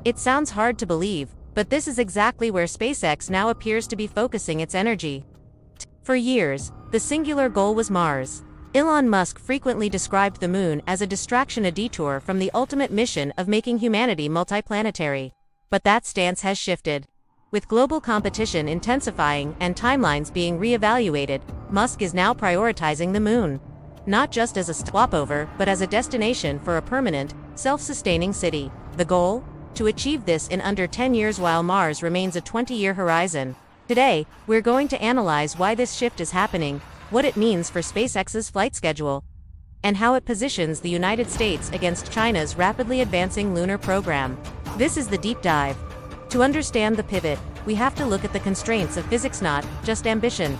It sounds hard to believe, but this is exactly where SpaceX now appears to be focusing its energy. For years, the singular goal was Mars. Elon Musk frequently described the moon as a distraction, a detour from the ultimate mission of making humanity multiplanetary. But that stance has shifted. With global competition intensifying and timelines being re-evaluated, Musk is now prioritizing the moon. Not just as a stopover, but as a destination for a permanent, self-sustaining city. The goal? To achieve this in under 10 years while Mars remains a 20-year horizon. Today, we're going to analyze why this shift is happening, what it means for SpaceX's flight schedule, and how it positions the United States against China's rapidly advancing lunar program. This is the deep dive. To understand the pivot, we have to look at the constraints of physics, not just ambition.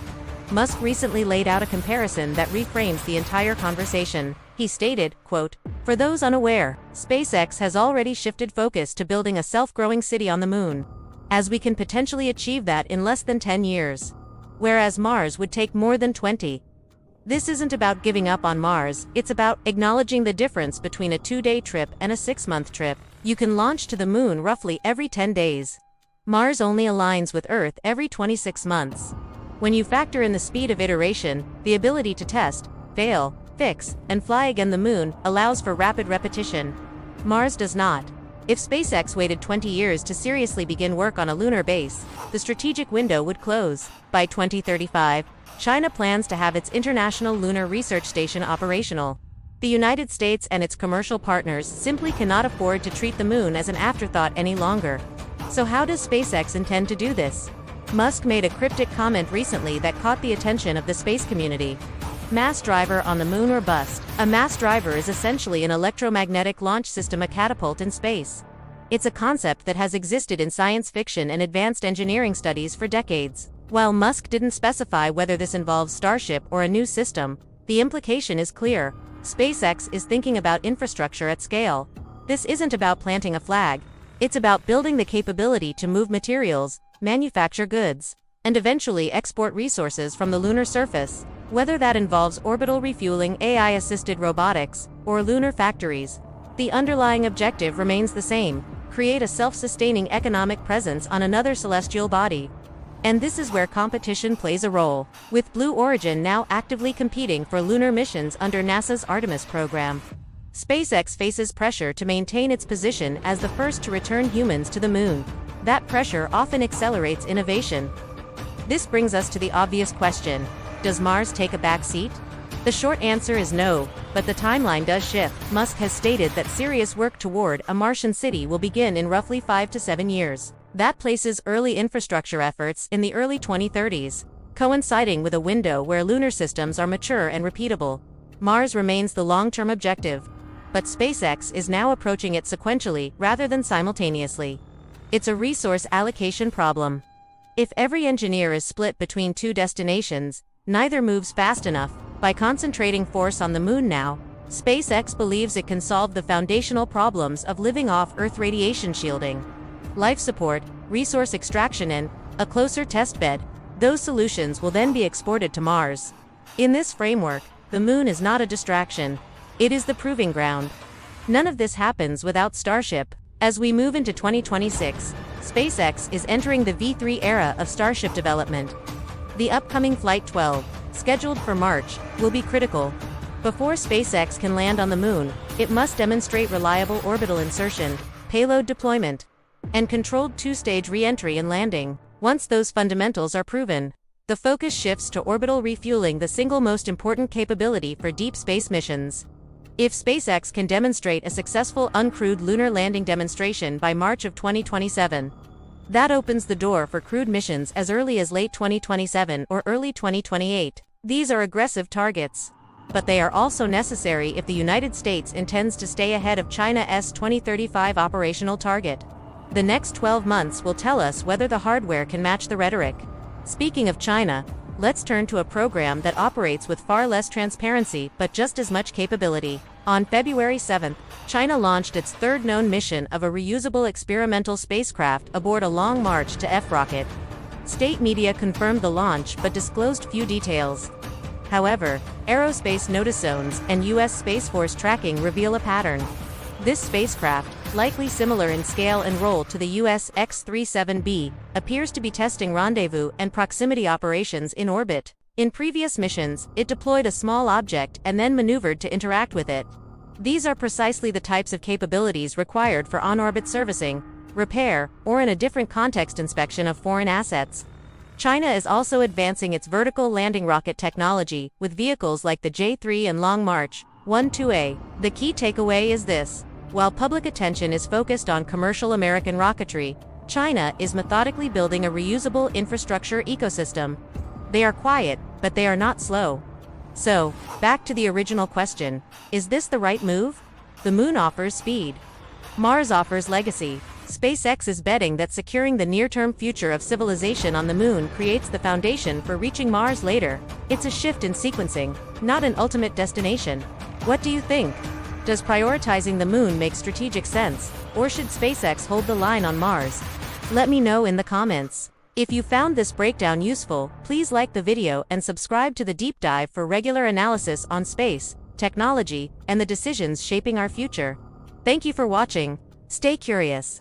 Musk recently laid out a comparison that reframes the entire conversation. He stated, quote, "For those unaware, SpaceX has already shifted focus to building a self-growing city on the moon, as we can potentially achieve that in less than 10 years. Whereas Mars would take more than 20. This isn't about giving up on Mars, it's about acknowledging the difference between a 2-day trip and a 6-month trip. You can launch to the moon roughly every 10 days. Mars only aligns with Earth every 26 months. When you factor in the speed of iteration, the ability to test, fail, fix, and fly again, the moon allows for rapid repetition. Mars does not. If SpaceX waited 20 years to seriously begin work on a lunar base, the strategic window would close. By 2035, China plans to have its International Lunar Research Station operational. The United States and its commercial partners simply cannot afford to treat the moon as an afterthought any longer. So how does SpaceX intend to do this? Musk made a cryptic comment recently that caught the attention of the space community. Mass driver on the moon or bust. A mass driver is essentially an electromagnetic launch system, a catapult in space. It's a concept that has existed in science fiction and advanced engineering studies for decades. While Musk didn't specify whether this involves Starship or a new system, the implication is clear. SpaceX is thinking about infrastructure at scale. This isn't about planting a flag. It's about building the capability to move materials, manufacture goods, and eventually export resources from the lunar surface. Whether that involves orbital refueling, AI-assisted robotics, or lunar factories, the underlying objective remains the same: create a self-sustaining economic presence on another celestial body. And this is where competition plays a role, with Blue Origin now actively competing for lunar missions under NASA's Artemis program. SpaceX faces pressure to maintain its position as the first to return humans to the moon. That pressure often accelerates innovation. This brings us to the obvious question: does Mars take a back seat? The short answer is no, but the timeline does shift. Musk has stated that serious work toward a Martian city will begin in roughly 5 to 7 years. That places early infrastructure efforts in the early 2030s, coinciding with a window where lunar systems are mature and repeatable. Mars remains the long-term objective, but SpaceX is now approaching it sequentially rather than simultaneously. It's a resource allocation problem. If every engineer is split between two destinations, neither moves fast enough. By concentrating force on the moon now, SpaceX believes it can solve the foundational problems of living off Earth: radiation shielding, life support, resource extraction, and a closer test bed. Those solutions will then be exported to Mars. In this framework, the moon is not a distraction. It is the proving ground. None of this happens without Starship. As we move into 2026, SpaceX is entering the V3 era of Starship development. The upcoming Flight 12, scheduled for March, will be critical. Before SpaceX can land on the moon, it must demonstrate reliable orbital insertion, payload deployment, and controlled two-stage re-entry and landing. Once those fundamentals are proven, the focus shifts to orbital refueling, the single most important capability for deep space missions. If SpaceX can demonstrate a successful uncrewed lunar landing demonstration by March of 2027, that opens the door for crewed missions as early as late 2027 or early 2028. These are aggressive targets, but they are also necessary if the United States intends to stay ahead of China's 2035 operational target. The next 12 months will tell us whether the hardware can match the rhetoric. Speaking of China, let's turn to a program that operates with far less transparency but just as much capability. On February 7th, China launched its third known mission of a reusable experimental spacecraft aboard a Long March to F rocket. State media confirmed the launch but disclosed few details. However, Aerospace notice zones and U.S. Space Force tracking reveal a pattern. This spacecraft, likely similar in scale and role to the US X-37B, appears to be testing rendezvous and proximity operations in orbit. In previous missions, it deployed a small object and then maneuvered to interact with it. These are precisely the types of capabilities required for on-orbit servicing, repair, or in a different context inspection of foreign assets. China is also advancing its vertical landing rocket technology, with vehicles like the J-3 and Long March 1-2A. The key takeaway is this: while public attention is focused on commercial American rocketry, China is methodically building a reusable infrastructure ecosystem. They are quiet, but they are not slow. So, back to the original question, is this the right move? The moon offers speed. Mars offers legacy. SpaceX is betting that securing the near-term future of civilization on the moon creates the foundation for reaching Mars later. It's a shift in sequencing, not an ultimate destination. What do you think? Does prioritizing the moon make strategic sense, or should SpaceX hold the line on Mars? Let me know in the comments. If you found this breakdown useful, please like the video and subscribe to the deep dive for regular analysis on space, technology, and the decisions shaping our future. Thank you for watching. Stay curious.